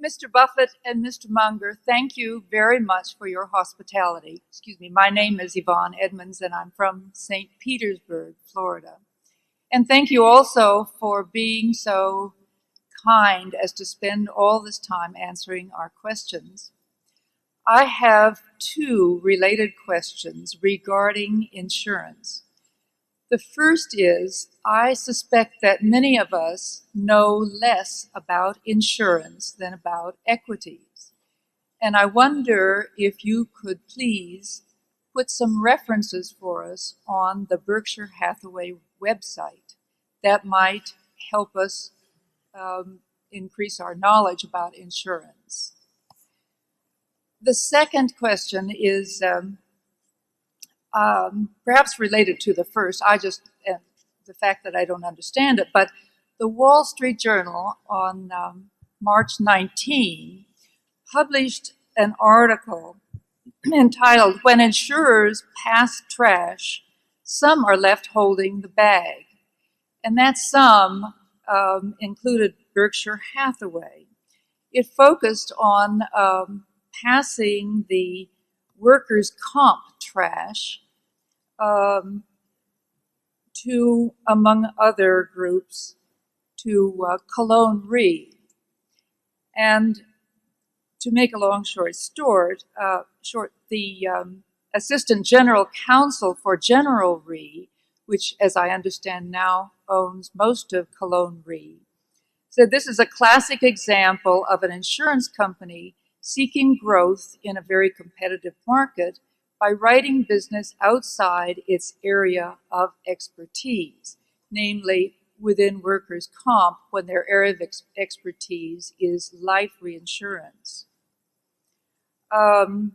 Mr. Buffett and Mr. Munger, thank you very much for your hospitality. Excuse me, my name is Yvonne Edmonds, and I'm from St. Petersburg, Florida. And thank you also for being so kind as to spend all this time answering our questions. I have two related questions regarding insurance. The first is, I suspect that many of us know less about insurance than about equities. And I wonder if you could please put some references for us on the Berkshire Hathaway website that might help us increase our knowledge about insurance. The second question is perhaps related to the first. The fact that I don't understand it, but the Wall Street Journal on March 19 published an article entitled, "When Insurers Pass Trash, Some Are Left Holding the Bag." And that some included Berkshire Hathaway. It focused on passing the workers' comp trash to, among other groups, to Cologne Re. And to make a long story short, the Assistant General Counsel for General Re, which, as I understand now, owns most of Cologne Re, said this is a classic example of an insurance company seeking growth in a very competitive market by writing business outside its area of expertise, namely within workers' comp when their area of expertise is life reinsurance. Mr.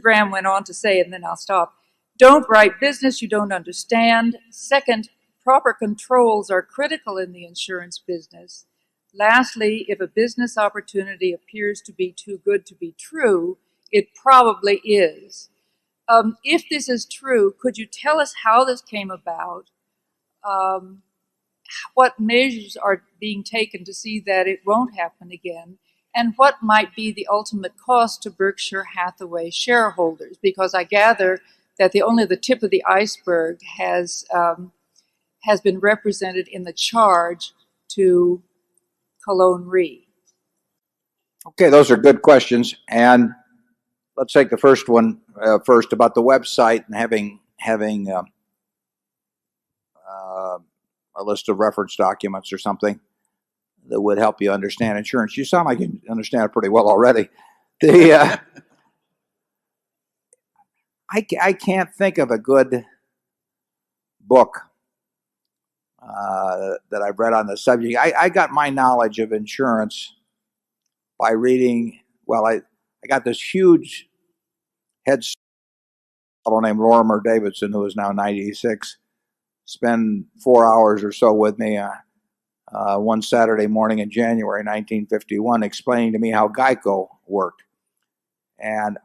Graham went on to say, and then I'll stop, don't write business you don't understand. Second, proper controls are critical in the insurance business. Lastly, if a business opportunity appears to be too good to be true, it probably is. If this is true, could you tell us how this came about? What measures are being taken to see that it won't happen again? And what might be the ultimate cost to Berkshire Hathaway shareholders? Because I gather that only the tip of the iceberg has been represented in the charge to Cologne Re. Okay, those are good questions. And let's take the first one first about the website and having a list of reference documents or something that would help you understand insurance. You sound like you understand it pretty well already. I can't think of a good book that I've read on the subject. I got my knowledge of insurance by reading, I got this huge head fellow named Lorimer Davidson, who is now 96, spend 4 hours or so with me one Saturday morning in January 1951, explaining to me how Geico worked. And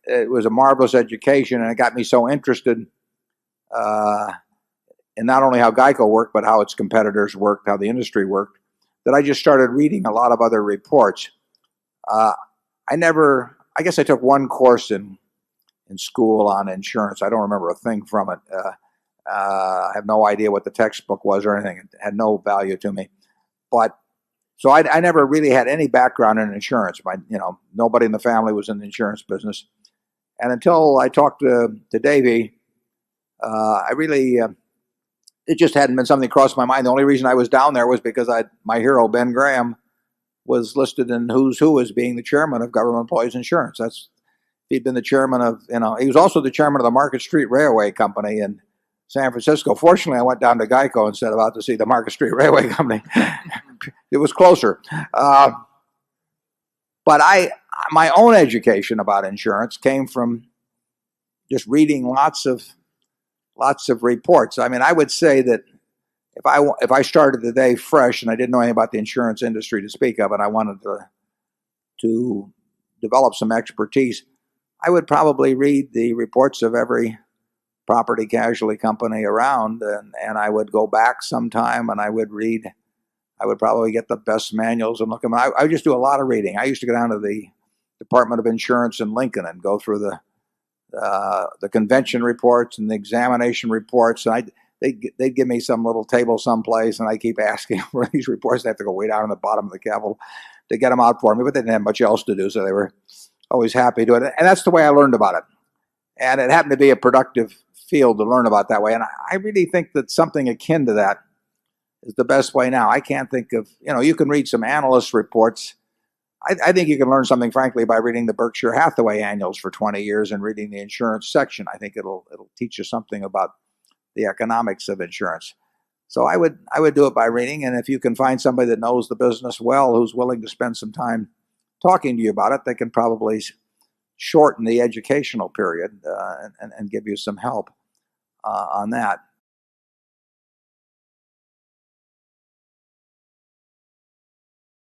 it was a marvelous education, and it got me so interested in not only how Geico worked, but how its competitors worked, how the industry worked, that I just started reading a lot of other reports. I guess I took one course in school on insurance. I don't remember a thing from it. I have no idea what the textbook was or anything. It had no value to me. So I never really had any background in insurance. Nobody in the family was in the insurance business. And until I talked to Davey, it just hadn't been something that crossed my mind. The only reason I was down there was because my hero, Ben Graham, was listed in Who's Who as being the chairman of Government Employees Insurance. He'd been the chairman of, he was also the chairman of the Market Street Railway Company in San Francisco. Fortunately, I went down to Geico instead of out to see the Market Street Railway Company. It was closer. But my own education about insurance came from just reading lots of reports. I would say that if I started the day fresh and I didn't know anything about the insurance industry to speak of, and I wanted to develop some expertise, I would probably read the reports of every property casualty company around, and I would go back sometime and I would I would probably get the best manuals and look them. I would just do a lot of reading. I used to go down to the Department of Insurance in Lincoln and go through the convention reports and the examination reports, and they'd give me some little table someplace, and I keep asking for these reports. They have to go way down on the bottom of the Capitol to get them out for me, but they didn't have much else to do, so they were always happy to do it. And that's the way I learned about it. And it happened to be a productive field to learn about that way. And I really think that something akin to that is the best way now. I can't think of, you can read some analyst reports. I think you can learn something, frankly, by reading the Berkshire Hathaway annuals for 20 years and reading the insurance section. I think it'll teach you something about the economics of insurance. So I would do it by reading, and if you can find somebody that knows the business well, who's willing to spend some time talking to you about it, they can probably shorten the educational period and give you some help on that.